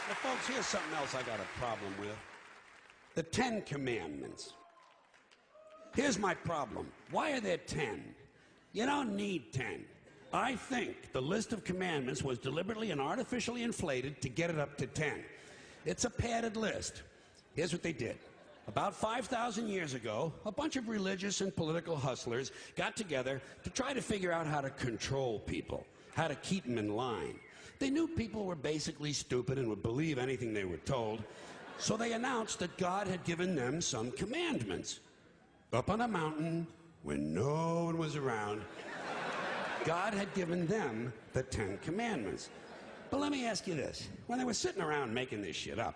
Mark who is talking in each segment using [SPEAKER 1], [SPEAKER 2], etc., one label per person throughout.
[SPEAKER 1] Now, folks, here's something else I got a problem with. The 10 Commandments. Here's my problem. Why are there 10? You don't need 10. I think the list of commandments was deliberately and artificially inflated to get it up to 10. It's a padded list. Here's what they did. About 5,000 years ago, a bunch of religious and political hustlers got together to try to figure out how to control people, how to keep them in line. They knew people were basically stupid and would believe anything they were told, so they announced that God had given them some commandments. Up on a mountain, when no one was around, God had given them the 10 Commandments. But let me ask you this. When they were sitting around making this shit up,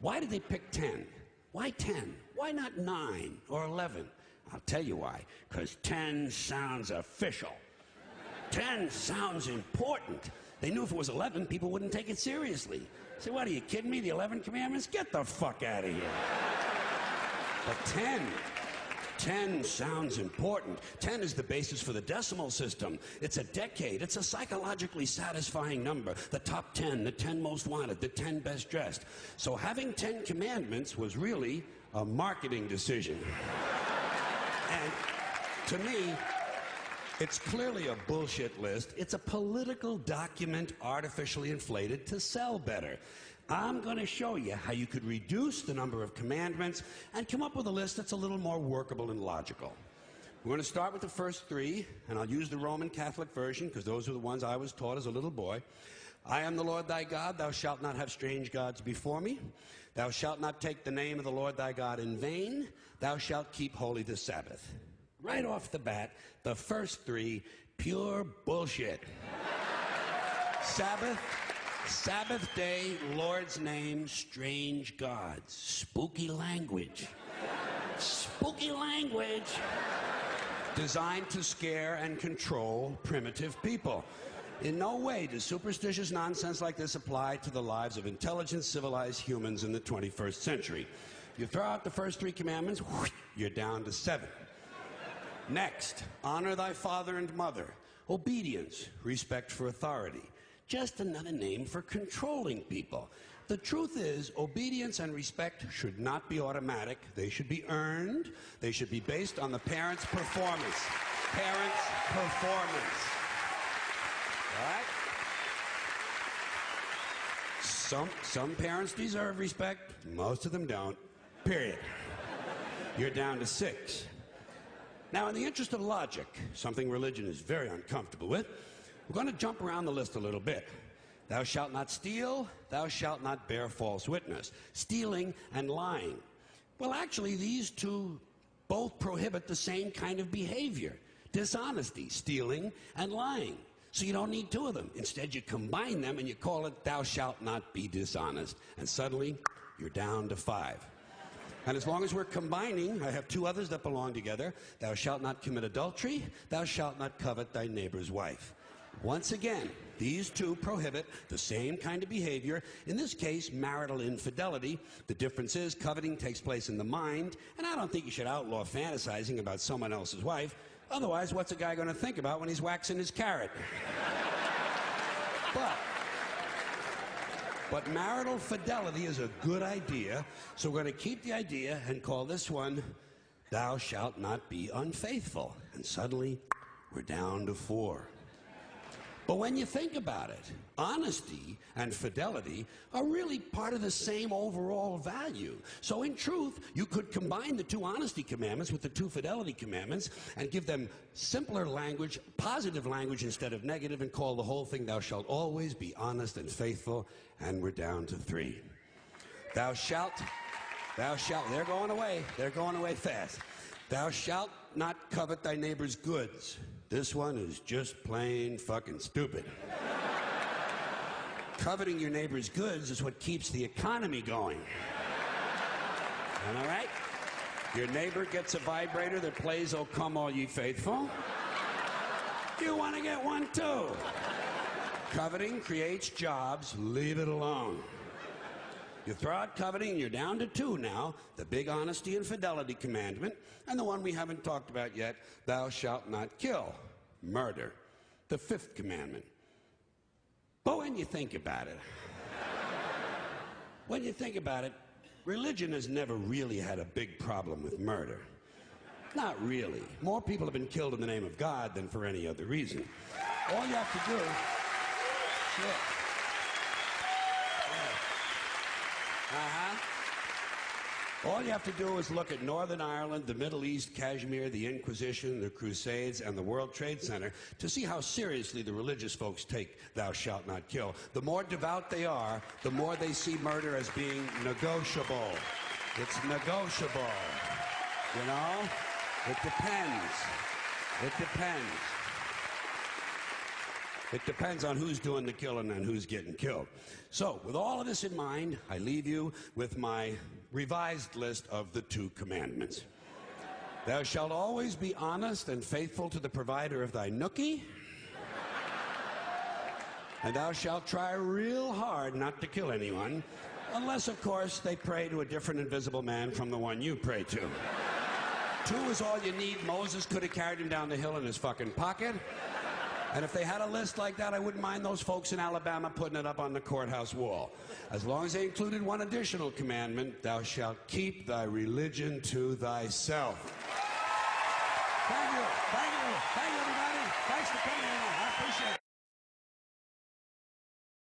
[SPEAKER 1] why did they pick 10? Why 10? Why not 9 or 11? I'll tell you why. Because 10 sounds official. 10 sounds important. They knew if it was 11, people wouldn't take it seriously. Say, what, are you kidding me? The 11 Commandments? Get the fuck out of here. But 10 sounds important. 10 is the basis for the decimal system. It's a decade. It's a psychologically satisfying number. The top 10, the 10 most wanted, the 10 best dressed. So having 10 commandments was really a marketing decision. And to me, it's clearly a bullshit list. It's a political document artificially inflated to sell better. I'm going to show you how you could reduce the number of commandments and come up with a list that's a little more workable and logical. We're going to start with the first 3, and I'll use the Roman Catholic version because those are the ones I was taught as a little boy. I am the Lord thy God. Thou shalt not have strange gods before me. Thou shalt not take the name of the Lord thy God in vain. Thou shalt keep holy the Sabbath. Right off the bat, the first 3, pure bullshit. Sabbath day, Lord's name, strange gods. Spooky language. Spooky language. Designed to scare and control primitive people. In no way does superstitious nonsense like this apply to the lives of intelligent, civilized humans in the 21st century. You throw out the first 3 commandments, you're down to 7. Next, honor thy father and mother. Obedience, respect for authority. Just another name for controlling people. The truth is, obedience and respect should not be automatic. They should be earned. They should be based on the parent's performance. Parent's performance. All right? Some parents deserve respect. Most of them don't. Period. You're down to 6. Now, in the interest of logic, something religion is very uncomfortable with, we're going to jump around the list a little bit. Thou shalt not steal. Thou shalt not bear false witness. Stealing and lying. Well, actually, these 2 both prohibit the same kind of behavior. Dishonesty, stealing, and lying. So you don't need 2 of them. Instead, you combine them and you call it thou shalt not be dishonest. And suddenly, you're down to 5. And as long as we're combining, I have 2 others that belong together. Thou shalt not commit adultery. Thou shalt not covet thy neighbor's wife. Once again, these 2 prohibit the same kind of behavior, in this case, marital infidelity. The difference is coveting takes place in the mind, and I don't think you should outlaw fantasizing about someone else's wife. Otherwise, what's a guy going to think about when he's waxing his carrot? But marital fidelity is a good idea, so we're going to keep the idea and call this one, thou shalt not be unfaithful. And suddenly, we're down to 4. But when you think about it, honesty and fidelity are really part of the same overall value. So in truth, you could combine the 2 honesty commandments with the 2 fidelity commandments and give them simpler language, positive language instead of negative, and call the whole thing, thou shalt always be honest and faithful, and we're down to 3. Thou shalt, they're going away fast. Thou shalt not covet thy neighbor's goods. This one is just plain fucking stupid. Coveting your neighbor's goods is what keeps the economy going. Am I right? Your neighbor gets a vibrator that plays "O Come All Ye Faithful." You want to get one too. Coveting creates jobs. Leave it alone. You throw out coveting and you're down to 2 now, the big honesty and fidelity commandment, and the one we haven't talked about yet, thou shalt not kill, murder, the 5th commandment. But when you think about it, When you think about it, religion has never really had a big problem with murder. Not really. More people have been killed in the name of God than for any other reason. All you have to do... Shit. All you have to do is look at Northern Ireland, the Middle East, Kashmir, the Inquisition, the Crusades, and the World Trade Center to see how seriously the religious folks take thou shalt not kill. The more devout they are, the more they see murder as being negotiable. It's negotiable. You know? It depends. It depends. It depends on who's doing the killing and who's getting killed. So, with all of this in mind, I leave you with my revised list of the 2 commandments. Thou shalt always be honest and faithful to the provider of thy nookie. And thou shalt try real hard not to kill anyone, unless, of course, they pray to a different invisible man from the one you pray to. 2 is all you need. Moses could have carried him down the hill in his fucking pocket. And if they had a list like that, I wouldn't mind those folks in Alabama putting it up on the courthouse wall. As long as they included one additional commandment, thou shalt keep thy religion to thyself. Thank you. Thank you. Thank you, everybody. Thanks for coming in. I appreciate it.